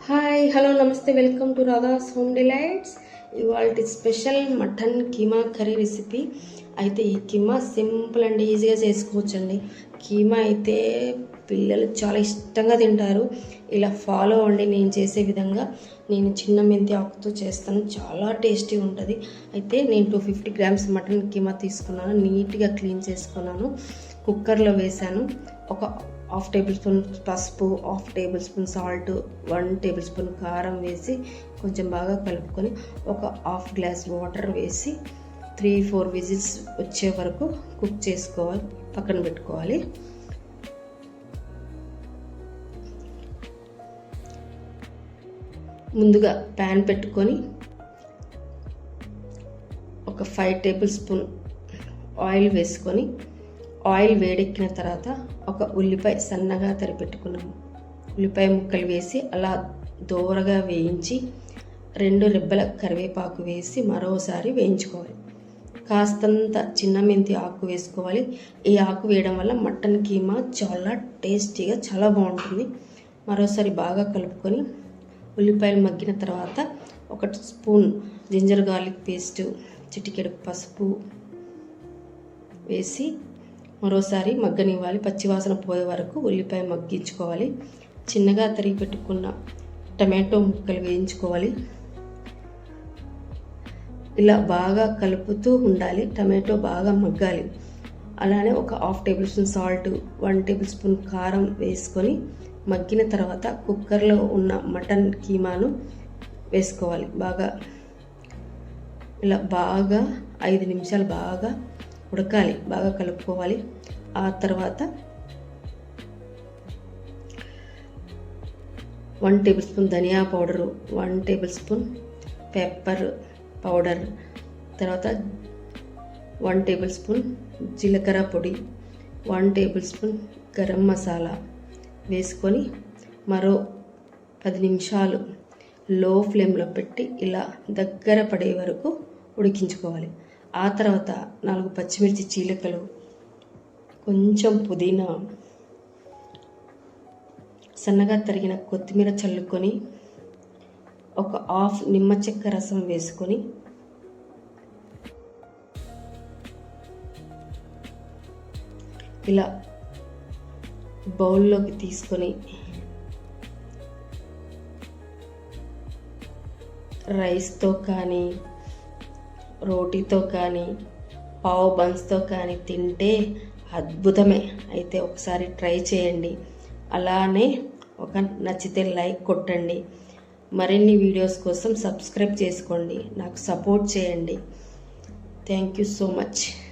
Hi hello namaste welcome to Radha's home delights. ఇవాళ special mutton keema curry recipe. అయితే ఈ keema simple and ఈజీగా చేసుకోవచ్చండి. కీమా అయితే పిల్లలు చాలా ఇష్టంగా తింటారు. ఇలా ఫాలో అవ్వండి నేను చేసే విధంగా. నేను చిన్న మెంతి ఆకుతో చేస్తాను, చాలా టేస్టీ ఉంటుంది. అయితే నేను 250 గ్రామ్స్ మటన్ కీమా తీసుకున్నాను, నీట్గా క్లీన్ చేసుకున్నాను. కుక్కర్లో వేసాను. ఒక హాఫ్ టేబుల్ స్పూన్ పసుపు, half table spoon salt, 1 table spoon కారం వేసి కొంచెం బాగా కలుపుకొని ఒక హాఫ్ గ్లాస్ వాటర్ వేసి 3-4 విజిల్స్ వచ్చే వరకు కుక్ చేసుకోవాలి, పక్కన పెట్టుకోవాలి. ముందుగా ప్యాన్ పెట్టుకొని ఒక 5 టేబుల్ స్పూన్ ఆయిల్ వేసుకొని ఆయిల్ వేడెక్కిన తర్వాత ఒక ఉల్లిపాయ సన్నగా తరిపెట్టుకున్నాము. ఉల్లిపాయ ముక్కలు వేసి అలా దోరగా వేయించి 2 రెబ్బల కరివేపాకు వేసి మరోసారి వేయించుకోవాలి. కాస్తంత చిన్న మెంతి ఆకు వేసుకోవాలి. ఈ ఆకు వేయడం వల్ల మటన్ కీమా చాలా టేస్టీగా చాలా బాగుంటుంది. మరోసారి బాగా కలుపుకొని ఉల్లిపాయలు మగ్గిన తర్వాత 1 స్పూన్ జింజర్ గార్లిక్ పేస్ట్, చిటికెడు పసుపు వేసి మరోసారి మగ్గనివ్వాలి. పచ్చివాసన పోయే వరకు ఉల్లిపాయ మగ్గించుకోవాలి. చిన్నగా తరిగి పెట్టుకున్న టమాటో ముక్కలు వేయించుకోవాలి. ఇలా బాగా కలుపుతూ ఉండాలి. టమాటో బాగా మగ్గాలి. అలానే ఒక half table spoon salt, 1 table spoon కారం వేసుకొని మగ్గిన తర్వాత కుక్కర్లో ఉన్న మటన్ కీమాను వేసుకోవాలి. ఇలా బాగా 5 నిమిషాలు బాగా ఉడకాలి, బాగా కలుపుకోవాలి. ఆ తర్వాత 1 టేబుల్ స్పూన్ ధనియా powder, 1 tablespoon pepper powder, తర్వాత 1 టేబుల్ స్పూన్ జీలకర్ర పొడి, 1 టేబుల్ స్పూన్ గరం మసాలా వేసుకొని మరో 10 నిమిషాలు లో ఫ్లేమ్లో పెట్టి ఇలా దగ్గర పడే వరకు ఉడికించుకోవాలి. ఆ తర్వాత 4 పచ్చిమిర్చి చీలికలు, కొంచెం పుదీనా, సన్నగా తరిగిన కొత్తిమీర చల్లుకొని ఒక హాఫ్ నిమ్మ చెక్క రసం వేసుకొని ఇలా బౌల్లోకి తీసుకొని రైస్తో కానీ రోటీతో కానీ పావ్ బన్స్తో కానీ తింటే అద్భుతమే. అయితే ఒకసారి ట్రై చేయండి. అలానే నచ్చితే లైక్ కొట్టండి. మరిన్ని వీడియోస్ కోసం సబ్స్క్రైబ్ చేసుకోండి. నాకు సపోర్ట్ చేయండి. Thank you so much.